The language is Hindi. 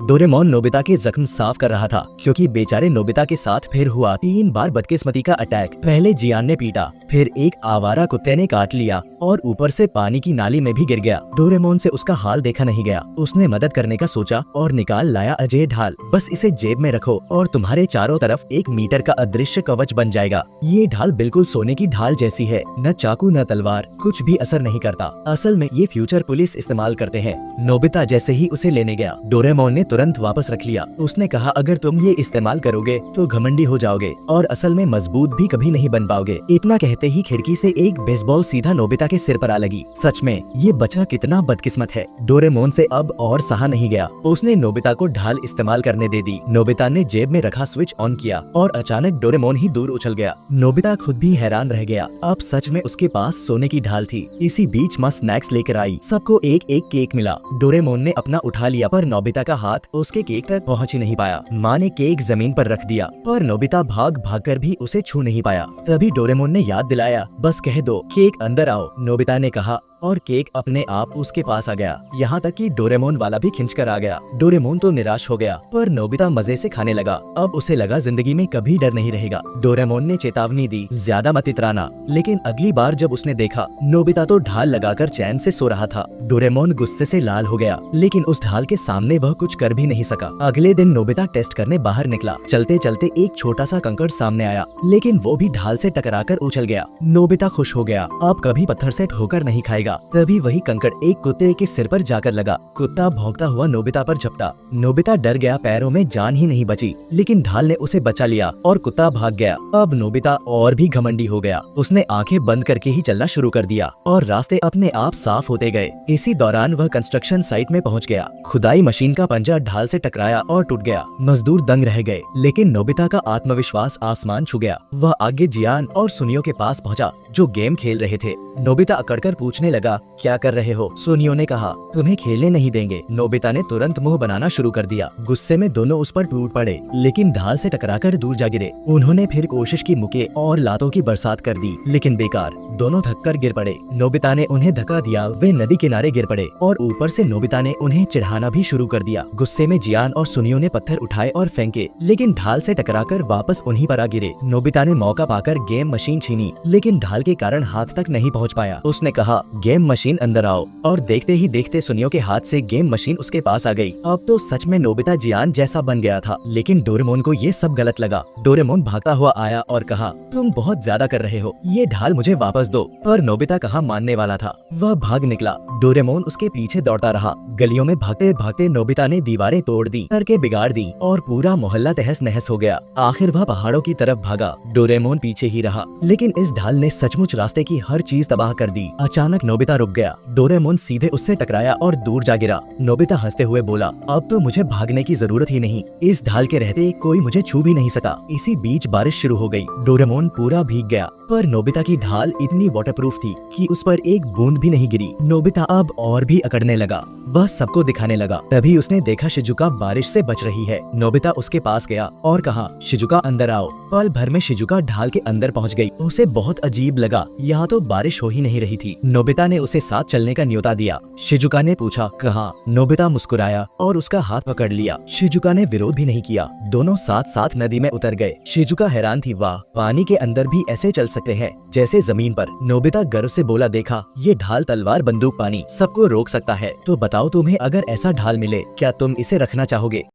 डोरेमोन नोबिता के जख्म साफ कर रहा था क्योंकि बेचारे नोबिता के साथ फिर हुआ 3 बार बदकिस्मती का अटैक। पहले जियान ने पीटा, फिर एक आवारा कुत्ते ने काट लिया और ऊपर से पानी की नाली में भी गिर गया। डोरेमोन से उसका हाल देखा नहीं गया। उसने मदद करने का सोचा और निकाल लाया अजय ढाल। बस इसे जेब में रखो और तुम्हारे चारों तरफ 1 मीटर का अदृश्य कवच बन जाएगा। ये ढाल बिल्कुल सोने की ढाल जैसी है, न चाकू न तलवार, कुछ भी असर नहीं करता। असल में ये फ्यूचर पुलिस इस्तेमाल करते हैं। नोबिता जैसे ही उसे लेने गया, डोरेमोन ने तुरंत वापस रख लिया। उसने कहा अगर तुम ये इस्तेमाल करोगे तो घमंडी हो जाओगे और असल में मजबूत भी कभी नहीं बन पाओगे। इतना कहते ही खिड़की से एक बेसबॉल सीधा नोबिता के सिर पर आ लगी। सच में ये बच्चा कितना बदकिस्मत है। डोरेमोन से अब और सहा नहीं गया। उसने नोबिता को ढाल इस्तेमाल करने दे दी। नोबिता ने जेब में रखा स्विच ऑन किया और अचानक डोरेमोन ही दूर उछल गया। नोबिता खुद भी हैरान रह गया। अब सच में उसके पास सोने की ढाल थी। इसी बीच माँ स्नैक्स लेकर आई। सबको एक एक केक मिला। डोरेमोन ने अपना उठा लिया पर नोबिता का हाथ उसके केक तक पहुँच ही नहीं पाया। माँ ने केक जमीन पर रख दिया पर नोबिता भाग भाग कर भी उसे छू नहीं पाया। तभी डोरेमोन ने याद दिलाया, बस कह दो केक अंदर आओ। नोबिता ने कहा और केक अपने आप उसके पास आ गया। यहाँ तक कि डोरेमोन वाला भी खिंचकर आ गया। डोरेमोन तो निराश हो गया पर नोबिता मजे से खाने लगा। अब उसे लगा जिंदगी में कभी डर नहीं रहेगा। डोरेमोन ने चेतावनी दी, ज्यादा मत इतराना। लेकिन अगली बार जब उसने देखा नोबिता तो ढाल लगाकर चैन से सो रहा था। डोरेमोन गुस्से से लाल हो गया लेकिन उस ढाल के सामने वह कुछ कर भी नहीं सका। अगले दिन नोबिता टेस्ट करने बाहर निकला। चलते चलते एक छोटा सा कंकड़ सामने आया लेकिन वो भी ढाल से टकराकर उछल गया। नोबिता खुश हो गया, अब कभी पत्थर से ठोकर नहीं खाएगा। तभी वही कंकड़ एक कुत्ते के सिर पर जाकर लगा। कुत्ता भौंकता हुआ नोबिता पर झपटा। नोबिता डर गया, पैरों में जान ही नहीं बची, लेकिन ढाल ने उसे बचा लिया और कुत्ता भाग गया। अब नोबिता और भी घमंडी हो गया। उसने आंखें बंद करके ही चलना शुरू कर दिया और रास्ते अपने आप साफ होते गए। इसी दौरान वह कंस्ट्रक्शन साइट में पहुंच गया। खुदाई मशीन का पंजा ढाल से टकराया और टूट गया। मजदूर दंग रह गए लेकिन नोबिता का आत्मविश्वास आसमान छू गया। वह आगे जियान और सुनियो के पास पहुंचा जो गेम खेल रहे थे। नोबिता अकड़कर पूछने लगा, क्या कर रहे हो? सुनियो ने कहा, तुम्हें खेलने नहीं देंगे। नोबिता ने तुरंत मुंह बनाना शुरू कर दिया। गुस्से में दोनों उस पर टूट पड़े लेकिन ढाल से टकराकर दूर जा गिरे। उन्होंने फिर कोशिश की, मुक्के और लातों की बरसात कर दी लेकिन बेकार। दोनों थककर गिर पड़े। नोबिता ने उन्हें धक्का दिया, वे नदी किनारे गिर पड़े और ऊपर से नोबिता ने उन्हें चिढ़ाना भी शुरू कर दिया। गुस्से में जियान और सुनियो ने पत्थर उठाए और फेंके लेकिन ढाल से टकराकर वापस उन्हीं पर आ गिरे। नोबिता ने मौका पाकर गेम मशीन छीनी लेकिन ढाल के कारण हाथ तक नहीं पहुंच पाया। उसने कहा, गेम मशीन अंदर आओ, और देखते ही देखते सुनियो के हाथ से गेम मशीन उसके पास आ गई। अब तो सच में नोबिता जियान जैसा बन गया था लेकिन डोरेमोन को ये सब गलत लगा। डोरेमोन भागता हुआ आया और कहा, तुम बहुत ज्यादा कर रहे हो, ये ढाल मुझे वापस दो। पर नोबिता कहाँ मानने वाला था। वह भाग निकला। डोरेमोन उसके पीछे दौड़ता रहा। गलियों में भागते भागते नोबिता ने दीवारें तोड़ दी, सड़कें बिगाड़ दी और पूरा मोहल्ला तहस नहस हो गया। आखिर वह पहाड़ों की तरफ भागा। डोरेमोन पीछे ही रहा लेकिन इस ढाल ने सचमुच रास्ते की हर चीज तबाह कर दी। अचानक नोबिता रुक गया। डोरेमोन सीधे उससे टकराया और दूर जा गिरा। नोबिता हंसते हुए बोला, अब तो मुझे भागने की जरूरत ही नहीं। इस ढाल के रहते कोई मुझे छू भी नहीं सका। इसी बीच बारिश शुरू हो गई। डोरेमोन पूरा भीग गया पर नोबिता की ढाल इतनी वाटरप्रूफ थी कि उस पर एक बूंद भी नहीं गिरी। नोबिता अब और भी अकड़ने लगा। वह सबको दिखाने लगा। तभी उसने देखा शिजुका बारिश से बच रही है। नोबिता उसके पास गया और कहा, शिजुका अंदर आओ। पल भर में शिजुका ढाल के अंदर पहुंच गई। उसे बहुत अजीब लगा, यहाँ तो बारिश हो ही नहीं रही थी। नोबिता ने उसे साथ चलने का न्योता दिया। शिजुका ने पूछा, कहाँ? नोबिता मुस्कुराया और उसका हाथ पकड़ लिया। शिजुका ने विरोध भी नहीं किया। दोनों साथ साथ नदी में उतर गए। शिजुका हैरान थी, वाह, पानी के अंदर भी ऐसे चल सकते हैं जैसे जमीन पर। नोबिता गर्व से बोला, देखा, ये ढाल, तलवार, बंदूक, पानी सबको रोक सकता है। तो बताओ, तुम्हें अगर ऐसा ढाल मिले, क्या तुम इसे रखना चाहोगे?